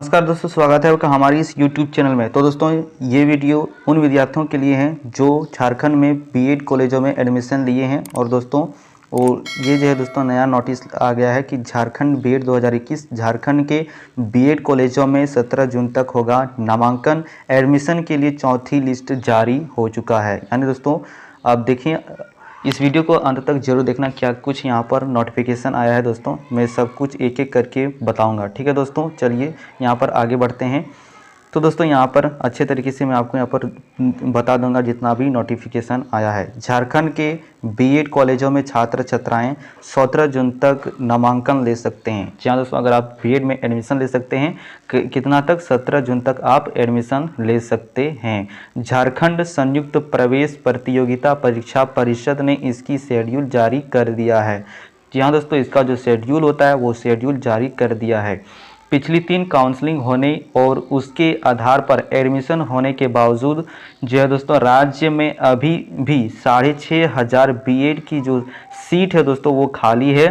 नमस्कार दोस्तों, स्वागत है आपका हमारी इस YouTube चैनल में। तो दोस्तों ये वीडियो उन विद्यार्थियों के लिए हैं जो झारखंड में बीएड कॉलेजों में एडमिशन लिए हैं। और दोस्तों ये जो है दोस्तों नया नोटिस आ गया है कि झारखंड बीएड 2021 झारखंड के बीएड कॉलेजों में 17 जून तक होगा नामांकन। एडमिशन के लिए चौथी लिस्ट जारी हो चुका है। यानी दोस्तों आप देखिए, इस वीडियो को अंत तक जरूर देखना, क्या कुछ यहाँ पर नोटिफिकेशन आया है। दोस्तों मैं सब कुछ एक एक करके बताऊंगा, ठीक है दोस्तों। चलिए यहाँ पर आगे बढ़ते हैं। तो दोस्तों यहाँ पर अच्छे तरीके से मैं आपको यहाँ पर बता दूंगा जितना भी नोटिफिकेशन आया है। झारखंड के बीएड कॉलेजों में छात्र छात्राएं 17 जून तक नामांकन ले सकते हैं। जी हाँ दोस्तों, अगर आप बीएड में एडमिशन ले सकते हैं, कितना तक 17 जून तक आप एडमिशन ले सकते हैं। झारखंड संयुक्त प्रवेश प्रतियोगिता परीक्षा परिषद ने इसकी शेड्यूल जारी कर दिया है। जी हाँ दोस्तों, इसका जो शेड्यूल होता है वो शेड्यूल जारी कर दिया है। पिछली 3 काउंसलिंग होने और उसके आधार पर एडमिशन होने के बावजूद जो है दोस्तों राज्य में अभी भी 6,500 बीएड की जो सीट है दोस्तों वो खाली है,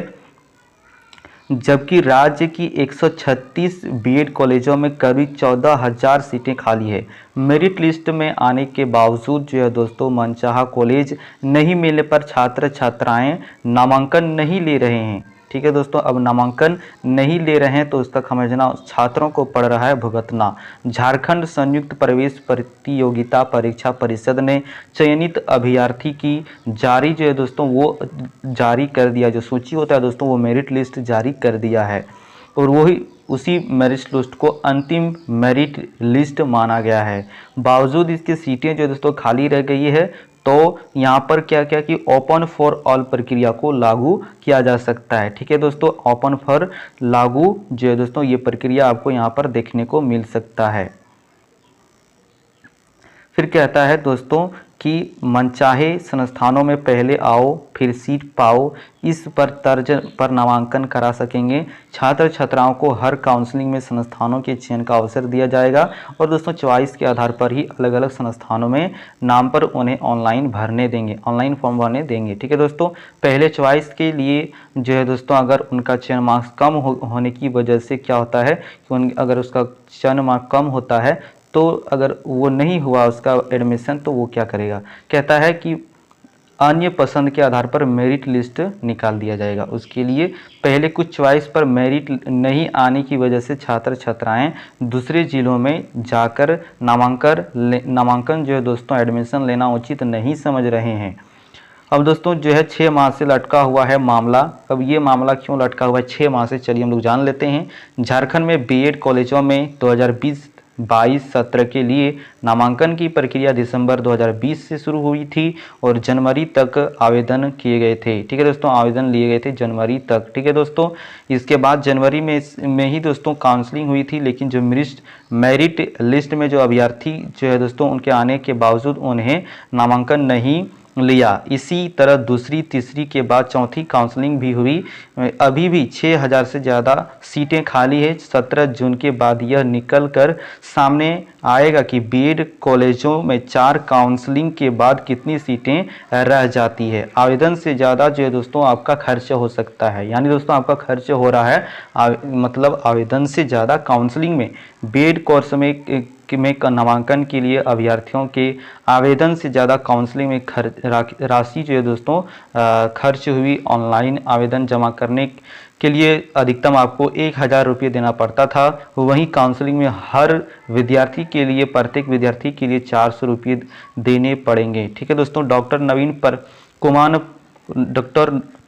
जबकि राज्य की 136 बीएड कॉलेजों में करीब 14,000 सीटें खाली है। मेरिट लिस्ट में आने के बावजूद जो है दोस्तों मनचाहा कॉलेज नहीं मिलने पर छात्र छात्राएं नामांकन नहीं ले रहे हैं। ठीक है दोस्तों, अब नामांकन नहीं ले रहे हैं तो उसका समझना छात्रों को पड़ रहा है भुगतना। झारखंड संयुक्त प्रवेश प्रतियोगिता परीक्षा परिषद ने चयनित अभ्यर्थी की जारी जो है दोस्तों वो जारी कर दिया। जो सूची होता है दोस्तों वो मेरिट लिस्ट जारी कर दिया है और वही उसी मेरिट लिस्ट को अंतिम मेरिट लिस्ट माना गया है। बावजूद इसकी सीटें जो दोस्तों खाली रह गई है, तो यहाँ पर क्या क्या कि ओपन फॉर ऑल प्रक्रिया को लागू किया जा सकता है। ठीक है दोस्तों, ओपन फॉर लागू जो है दोस्तों ये प्रक्रिया आपको यहाँ पर देखने को मिल सकता है। फिर कहता है दोस्तों कि मनचाहे संस्थानों में पहले आओ फिर सीट पाओ, इस पर तर्ज पर नामांकन करा सकेंगे। छात्र छात्राओं को हर काउंसलिंग में संस्थानों के चयन का अवसर दिया जाएगा और दोस्तों चॉइस के आधार पर ही अलग अलग संस्थानों में नाम पर उन्हें ऑनलाइन भरने देंगे, ऑनलाइन फॉर्म भरने देंगे। ठीक है दोस्तों, पहले चॉइस के लिए जो है दोस्तों अगर उनका चयन मार्क्स कम होने की वजह से क्या होता है कि अगर उसका चयन मार्क्स कम होता है तो अगर वो नहीं हुआ उसका एडमिशन तो वो क्या करेगा, कहता है कि अन्य पसंद के आधार पर मेरिट लिस्ट निकाल दिया जाएगा। उसके लिए पहले कुछ चॉइस पर मेरिट नहीं आने की वजह से छात्र छात्राएं दूसरे जिलों में जाकर नामांकन जो है दोस्तों एडमिशन लेना उचित नहीं समझ रहे हैं। अब दोस्तों जो है 6 माह से लटका हुआ है मामला। अब ये मामला क्यों लटका हुआ है 6 माह से, चलिए हम लोग जान लेते हैं। झारखंड में बीएड कॉलेजों में 2020-22 सत्र के लिए नामांकन की प्रक्रिया दिसंबर 2020 से शुरू हुई थी और जनवरी तक आवेदन किए गए थे। ठीक है दोस्तों, आवेदन लिए गए थे जनवरी तक। ठीक है दोस्तों, इसके बाद जनवरी में ही दोस्तों काउंसलिंग हुई थी, लेकिन जो मेरिट लिस्ट में जो अभ्यर्थी जो है दोस्तों उनके आने के बावजूद उन्हें नामांकन नहीं लिया। इसी तरह दूसरी तीसरी के बाद चौथी काउंसलिंग भी हुई। अभी भी 6,000 से ज़्यादा सीटें खाली है। 17 जून के बाद यह निकल कर सामने आएगा कि बीएड कॉलेजों में 4 काउंसलिंग के बाद कितनी सीटें रह जाती है। आवेदन से ज़्यादा जो है दोस्तों आपका खर्च हो सकता है, यानी दोस्तों आपका खर्च हो रहा है मतलब आवेदन से ज़्यादा काउंसलिंग में बीएड कोर्स में नामांकन के लिए अभ्यर्थियों के आवेदन से ज़्यादा काउंसलिंग में राशि जो है दोस्तों खर्च हुई। ऑनलाइन आवेदन जमा करने के लिए अधिकतम आपको 1,000 रुपये देना पड़ता था, वहीं काउंसलिंग में हर विद्यार्थी के लिए प्रत्येक विद्यार्थी के लिए 400 रुपये देने पड़ेंगे। ठीक है दोस्तों, डॉक्टर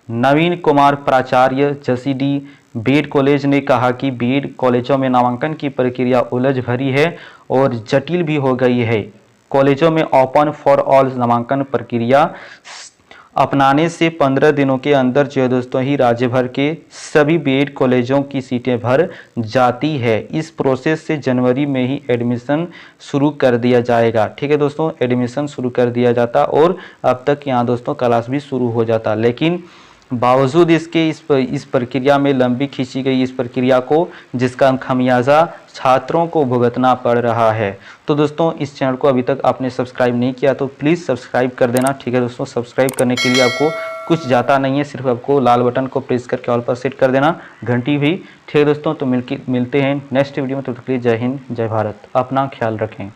नवीन कुमार प्राचार्य जसीडी बीएड कॉलेज ने कहा कि बीएड कॉलेजों में नामांकन की प्रक्रिया उलझ भरी है और जटिल भी हो गई है। कॉलेजों में ओपन फॉर ऑल नामांकन प्रक्रिया अपनाने से 15 दिनों के अंदर जो है दोस्तों ही राज्य भर के सभी बीएड कॉलेजों की सीटें भर जाती है। इस प्रोसेस से जनवरी में ही एडमिशन शुरू कर दिया जाएगा। ठीक है दोस्तों, एडमिशन शुरू कर दिया जाता और अब तक यहाँ दोस्तों क्लास भी शुरू हो जाता, लेकिन बावजूद इसके इस प्रक्रिया में लंबी खींची गई इस प्रक्रिया को, जिसका खमियाजा छात्रों को भुगतना पड़ रहा है। तो दोस्तों इस चैनल को अभी तक आपने सब्सक्राइब नहीं किया तो प्लीज़ सब्सक्राइब कर देना। ठीक है दोस्तों, सब्सक्राइब करने के लिए आपको कुछ जाता नहीं है, सिर्फ आपको लाल बटन को प्रेस करके ऑल पर सेट कर देना, घंटी भी। ठीक है दोस्तों, तो मिलते हैं नेक्स्ट वीडियो में। तब तक के लिए जय हिंद, जय भारत, अपना ख्याल रखें।